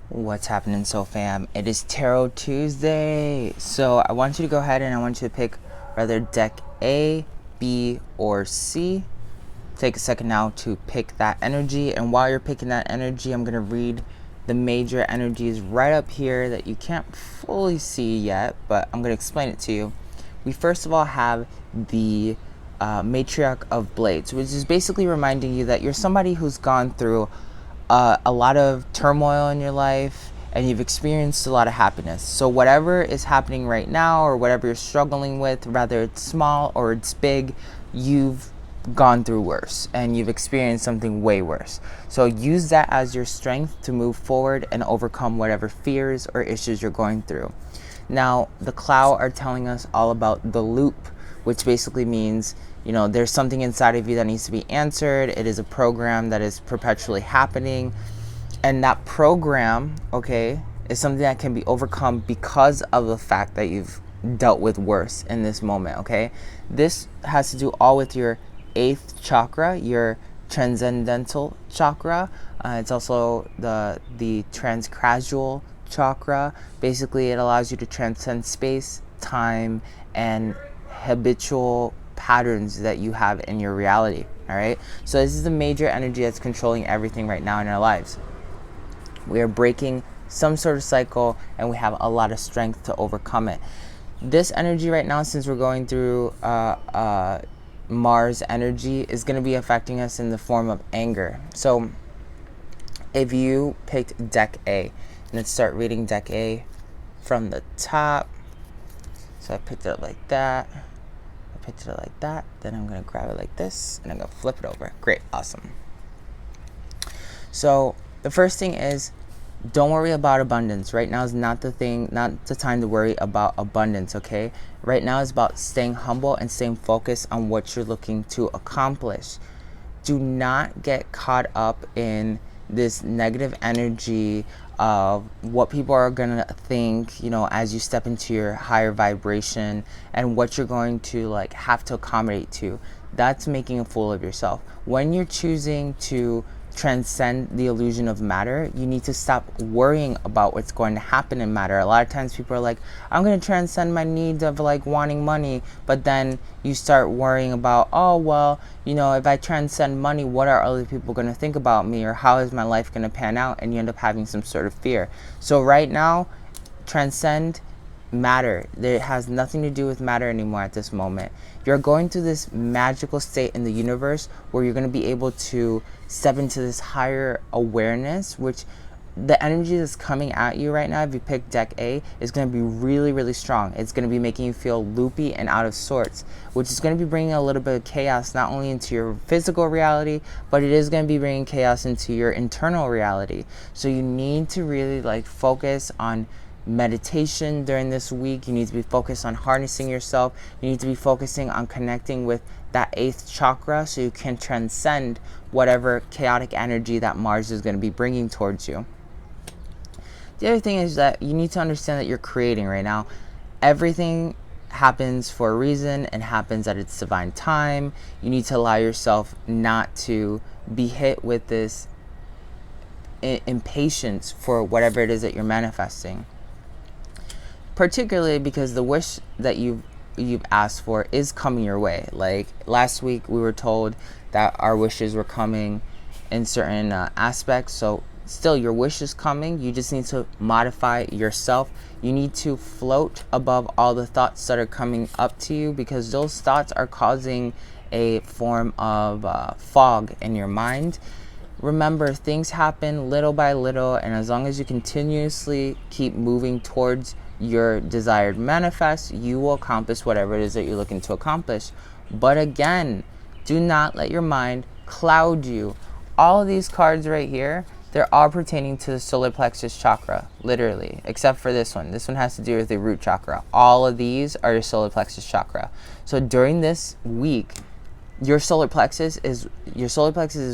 What's happening, Soul Fam? It is Tarot Tuesday. So I want you to go ahead and I want you to pick rather deck A, B, or C. Take a second now to pick that energy. And while you're picking that energy, I'm going to read the major energies right up here that you can't fully see yet, but I'm going to explain it to you. We first of all have the Matriarch of Blades, which is basically reminding you that you're somebody who's gone through a lot of turmoil in your life and you've experienced a lot of happiness. So whatever is happening right now or whatever you're struggling with, whether it's small or it's big, you've gone through worse and you've experienced something way worse. So use that as your strength to move forward and overcome whatever fears or issues you're going through. Now, the Cloud are telling us all about the loop, which basically means, you know, there's something inside of you that needs to be answered. It is a program that is perpetually happening. And that program, okay, is something that can be overcome because of the fact that you've dealt with worse in this moment, okay? This has to do all with your 8th chakra, your transcendental chakra. It's also the transcranial chakra. Basically, it allows you to transcend space, time, and habitual patterns that you have in your reality. All right, so this is the major energy that's controlling everything right now in our lives. We are breaking some sort of cycle and we have a lot of strength to overcome it. This energy right now, since we're going through Mars energy, is going to be affecting us in the form of anger. So if you picked deck A, let's start reading deck A from the top. So I picked it up like that. I picked it up like that. Then I'm going to grab it like this and I'm going to flip it over. Great. Awesome. So the first thing is, don't worry about abundance. Right now is not the time to worry about abundance, okay? Right now is about staying humble and staying focused on what you're looking to accomplish. Do not get caught up in this negative energy of what people are going to think, you know, as you step into your higher vibration and what you're going to like have to accommodate to. That's making a fool of yourself. When you're choosing to transcend the illusion of matter, you need to stop worrying about what's going to happen in matter. A lot of times people are like, I'm going to transcend my needs of like wanting money, but then you start worrying about, oh well, you know, if I transcend money, what are other people going to think about me, or how is my life going to pan out, and you end up having some sort of fear. So right now, transcend matter. It has nothing to do with matter anymore at this moment. You're going through this magical state in the universe where you're going to be able to step into this higher awareness, which the energy that's coming at you right now, if you pick deck A, is going to be really, really strong. It's going to be making you feel loopy and out of sorts, which is going to be bringing a little bit of chaos, not only into your physical reality, but it is going to be bringing chaos into your internal reality. So you need to really like focus on meditation during this week. You need to be focused on harnessing yourself. You need to be focusing on connecting with that 8th chakra so you can transcend whatever chaotic energy that Mars is going to be bringing towards you. The other thing is that you need to understand that you're creating right now. Everything happens for a reason and happens at its divine time. You need to allow yourself not to be hit with this impatience for whatever it is that you're manifesting. Particularly because the wish that you've asked for is coming your way. Like last week we were told that our wishes were coming in certain aspects. So still your wish is coming. You just need to modify yourself. You need to float above all the thoughts that are coming up to you, because those thoughts are causing a form of fog in your mind. Remember, things happen little by little, and as long as you continuously keep moving towards your desired manifest, you will accomplish whatever it is that you're looking to accomplish. But again, do not let your mind cloud you. All of these cards right here, they're all pertaining to the solar plexus chakra, literally, except for this one. This one has to do with the root chakra. All of these are your solar plexus chakra. So during this week, your solar plexus is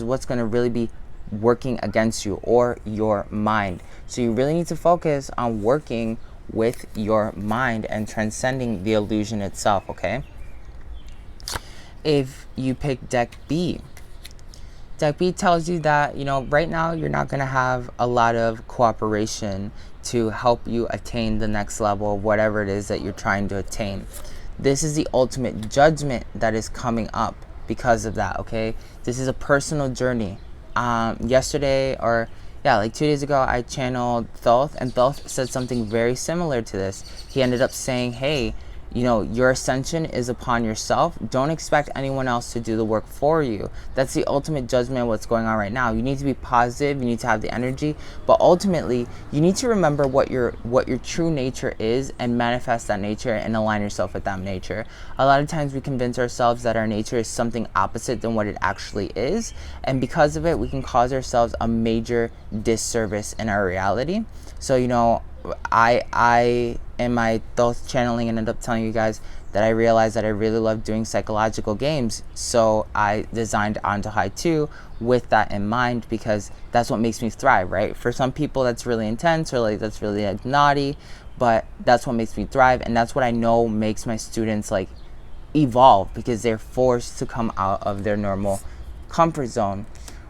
what's going to really be working against you, or your mind. So you really need to focus on working with your mind and transcending the illusion itself, okay? If you pick deck B, Deck B tells you that, right now you're not going to have a lot of cooperation to help you attain the next level of whatever it is that you're trying to attain. This is the ultimate judgment that is coming up because of that, okay? This is a personal journey. Yesterday, or yeah, like 2 days ago, I channeled Thoth, and Thoth said something very similar to this. He ended up saying, hey, your ascension is upon yourself. Don't expect anyone else to do the work for you. That's the ultimate judgment of what's going on right now. You need to be positive, you need to have the energy, but ultimately, you need to remember what your true nature is and manifest that nature and align yourself with that nature. A lot of times we convince ourselves that our nature is something opposite than what it actually is, and because of it, we can cause ourselves a major disservice in our reality. So, I in my Thoth channeling ended up telling you guys that I realized that I really love doing psychological games. So I designed Antojai 2 with that in mind, because that's what makes me thrive, right? For some people that's really intense, or like that's really like naughty, but that's what makes me thrive, and that's what I know makes my students like evolve, because they're forced to come out of their normal comfort zone.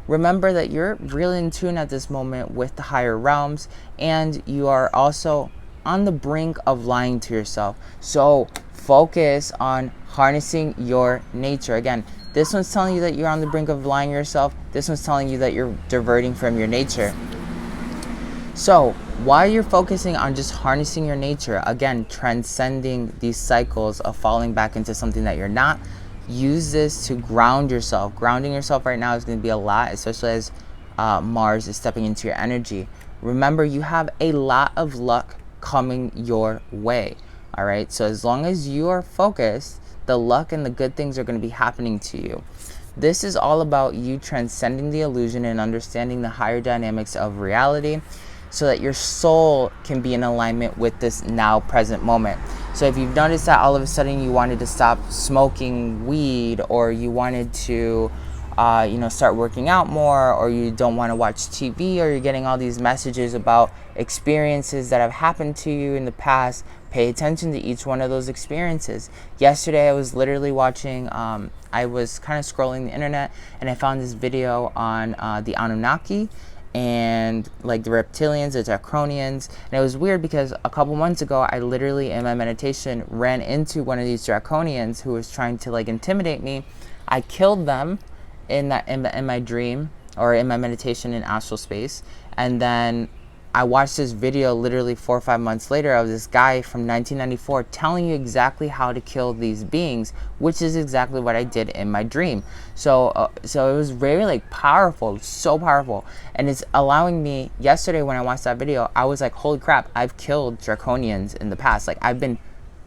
Remember that you're really in tune at this moment with the higher realms, and you are also on the brink of lying to yourself. So focus on harnessing your nature. Again, this one's telling you that you're on the brink of lying to yourself. This one's telling you that you're diverting from your nature. So while you're focusing on just harnessing your nature, again, transcending these cycles of falling back into something that you're not, use this to ground yourself. Grounding yourself right now is going to be a lot, especially as Mars is stepping into your energy. Remember, you have a lot of luck coming your way. All right, so as long as you are focused, the luck and the good things are going to be happening to you. This is all about you transcending the illusion and understanding the higher dynamics of reality, so that your soul can be in alignment with this now present moment. So if you've noticed that all of a sudden you wanted to stop smoking weed, or you wanted to start working out more, or you don't want to watch TV, or you're getting all these messages about experiences that have happened to you in the past, pay attention to each one of those experiences. Yesterday I was literally watching, I was kind of scrolling the internet, and I found this video on the Anunnaki, and like the reptilians, the draconians. And it was weird because a couple months ago, I literally in my meditation ran into one of these draconians who was trying to like intimidate me. I killed them in my dream, or in my meditation in astral space. And then I watched this video literally 4 or 5 months later of this guy from 1994 telling you exactly how to kill these beings, which is exactly what I did in my dream. So it was very like powerful, so powerful. And it's allowing me, yesterday when I watched that video, I was like, holy crap, I've killed draconians in the past. Like, I've been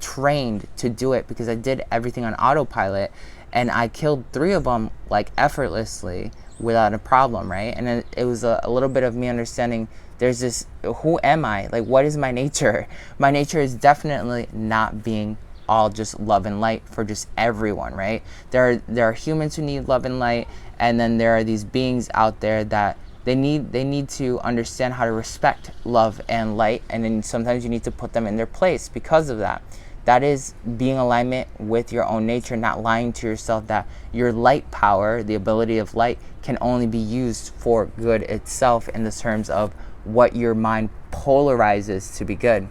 trained to do it because I did everything on autopilot, and I killed 3 of them like effortlessly without a problem, right? And it was a little bit of me understanding there's this, who am I? Like, what is my nature? My nature is definitely not being all just love and light for just everyone, right? There are humans who need love and light, and then there are these beings out there that they need to understand how to respect love and light, and then sometimes you need to put them in their place because of that. That is being in alignment with your own nature, not lying to yourself that your light power, the ability of light, can only be used for good itself in the terms of what your mind polarizes to be good.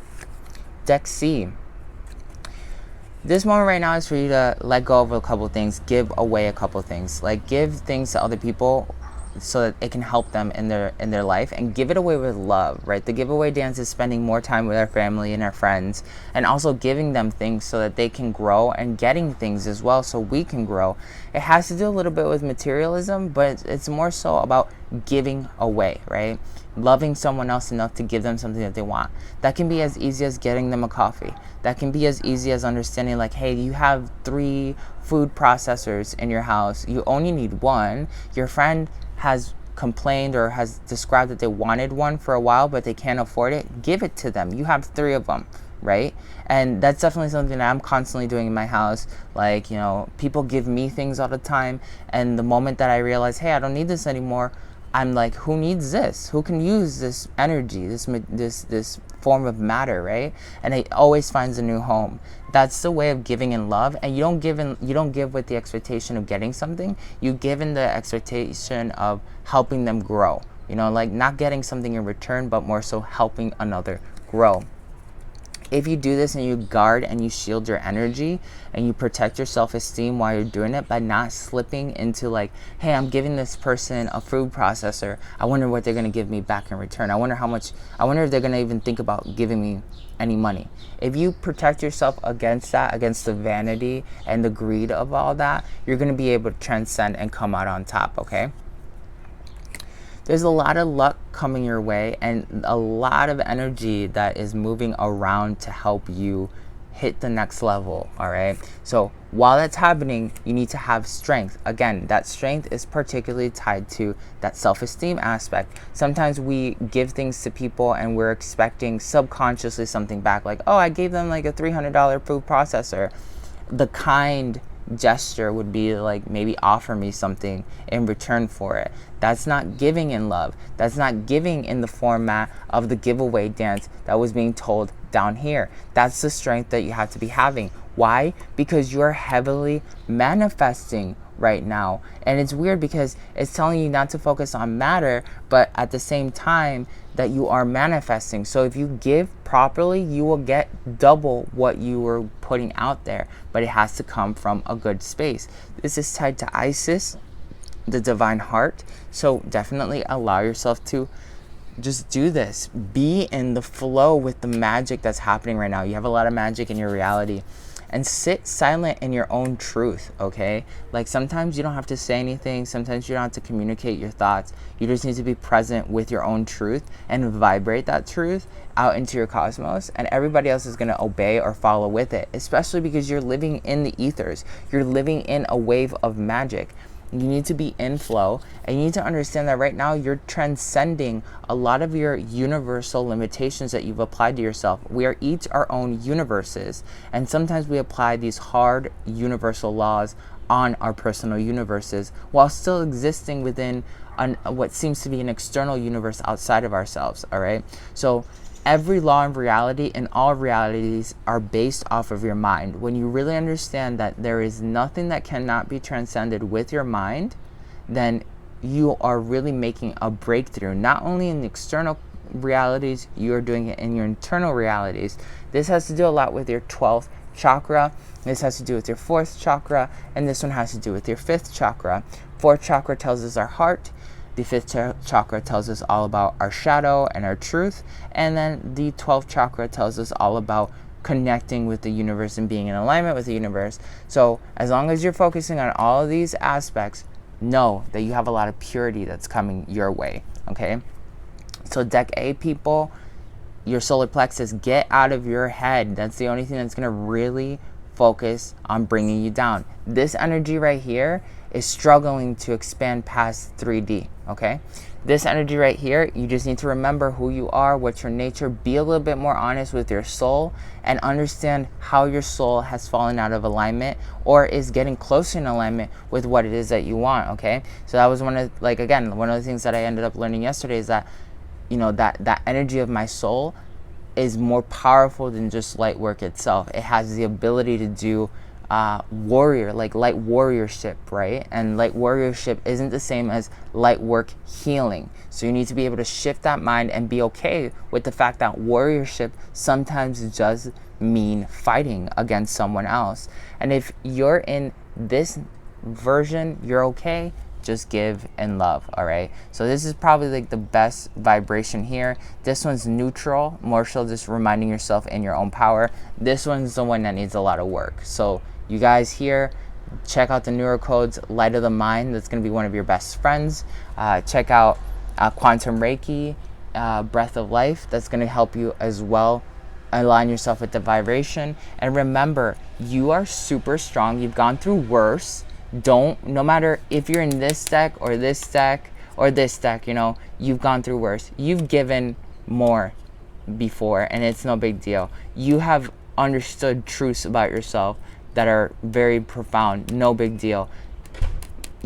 Deck C. This moment right now is for you to let go of a couple things, give away a couple things. Like, give things to other people so that it can help them in their life, and give it away with love, right? The giveaway dance is spending more time with our family and our friends, and also giving them things so that they can grow, and getting things as well so we can grow. It has to do a little bit with materialism, but it's more so about giving away, right? Loving someone else enough to give them something that they want. That can be as easy as getting them a coffee. That can be as easy as understanding, like, hey, you have 3 food processors in your house, you only need 1. Your friend has complained or has described that they wanted one for a while, but they can't afford it. Give it to them. You have 3 of them, right? And that's definitely something that I'm constantly doing in my house. Like, people give me things all the time, and the moment that I realize, hey, I don't need this anymore, I'm like, who needs this? Who can use this energy, this form of matter, right? And it always finds a new home. That's the way of giving in love. And you don't give with the expectation of getting something. You give in the expectation of helping them grow. You know, like not getting something in return, but more so helping another grow. If you do this and you guard and you shield your energy and you protect your self-esteem while you're doing it by not slipping into like, hey, I'm giving this person a food processor, I wonder what they're going to give me back in return. I wonder if they're going to even think about giving me any money. If you protect yourself against that, against the vanity and the greed of all that, you're going to be able to transcend and come out on top, okay? There's a lot of luck coming your way and a lot of energy that is moving around to help you hit the next level, all right? So while that's happening, you need to have strength. Again, that strength is particularly tied to that self-esteem aspect. Sometimes we give things to people and we're expecting subconsciously something back, like, oh, I gave them like a $300 food processor. The kind gesture would be like, maybe offer me something in return for it. That's not giving in love. That's not giving in the format of the giveaway dance that was being told down here. That's the strength that you have to be having. Why? Because you're heavily manifesting right now. And it's weird because it's telling you not to focus on matter, but at the same time that you are manifesting. So if you give properly, you will get double what you were putting out there, but it has to come from a good space. This is tied to Isis, the divine heart. So definitely allow yourself to just do this. Be in the flow with the magic that's happening right now. You have a lot of magic in your reality. And sit silent in your own truth, okay? Like sometimes you don't have to say anything. Sometimes you don't have to communicate your thoughts. You just need to be present with your own truth and vibrate that truth out into your cosmos. And everybody else is going to obey or follow with it, especially because you're living in the ethers. You're living in a wave of magic. You need to be in flow, and you need to understand that right now you're transcending a lot of your universal limitations that you've applied to yourself. We are each our own universes, and sometimes we apply these hard universal laws on our personal universes while still existing within what seems to be an external universe outside of ourselves, all right? So every law of reality and all realities are based off of your mind. When you really understand that there is nothing that cannot be transcended with your mind, then you are really making a breakthrough, not only in the external realities, you are doing it in your internal realities. This has to do a lot with your 12th chakra. This has to do with your 4th chakra, and this one has to do with your 5th chakra. 4th chakra tells us our heart. The 5th chakra tells us all about our shadow and our truth. And then the 12th chakra tells us all about connecting with the universe and being in alignment with the universe. So as long as you're focusing on all of these aspects, know that you have a lot of purity that's coming your way, okay? So deck A people, your solar plexus, get out of your head. That's the only thing that's going to really focus on bringing you down. This energy right here is struggling to expand past 3D, okay? This energy right here, you just need to remember who you are, what's your nature, be a little bit more honest with your soul, and understand how your soul has fallen out of alignment or is getting closer in alignment with what it is that you want, okay? So that was one of the things that I ended up learning yesterday is that, you know, that energy of my soul is more powerful than just light work itself. It has the ability to do light warriorship, right? And light warriorship isn't the same as light work healing. So you need to be able to shift that mind and be okay with the fact that warriorship sometimes does mean fighting against someone else. And if you're in this version, you're okay. Just give and love, all right? So this is probably like the best vibration here. This one's neutral, more so just reminding yourself in your own power. This one's the one that needs a lot of work. So you guys here, check out the neurocodes, Light of the Mind. That's going to be one of your best friends. Check out Quantum Reiki, Breath of Life. That's going to help you as well. Align yourself with the vibration. And remember, you are super strong. You've gone through worse. No matter if you're in this deck or this deck or this deck, you know, you've gone through worse. You've given more before, and it's no big deal. You have understood truths about yourself that are very profound. No big deal.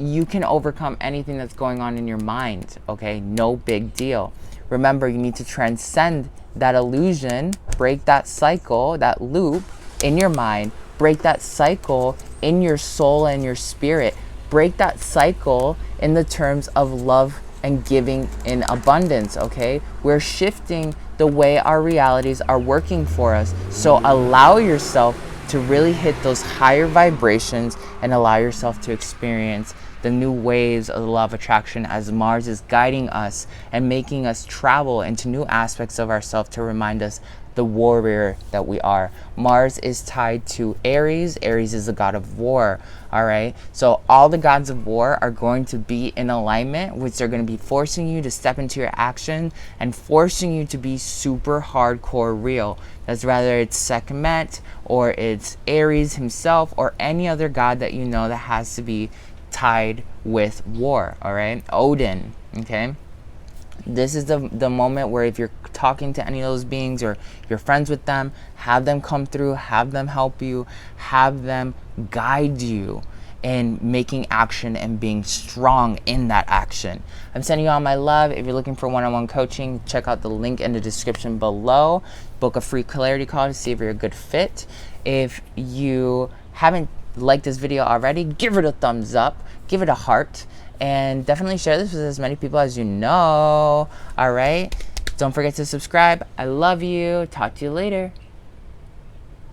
you can overcome anything that's going on in your mind, okay? No big deal. Remember, you need to transcend that illusion, break that cycle, that loop in your mind, break that cycle in your soul and your spirit, break that cycle in the terms of love and giving in abundance, okay? We're shifting the way our realities are working for us. So allow yourself to really hit those higher vibrations and allow yourself to experience the new waves of the law of attraction as Mars is guiding us and making us travel into new aspects of ourselves to remind us the warrior that we are. Mars is tied to Aries. Aries is the god of war, all right? So all the gods of war are going to be in alignment, which are going to be forcing you to step into your action and forcing you to be super hardcore real. That's whether it's Sekhmet or it's Aries himself or any other god that you know that has to be tied with war, all right? Odin, okay? This is the moment where if you're talking to any of those beings or you're friends with them, have them come through, have them help you, have them guide you in making action and being strong in that action. I'm sending you all my love. If you're looking for one-on-one coaching, check out the link in the description below. Book a free clarity call to see if you're a good fit. If you haven't liked this video already, give it a thumbs up, give it a heart, and definitely share this with as many people as you know. All right, don't forget to subscribe. I love you. Talk to you later.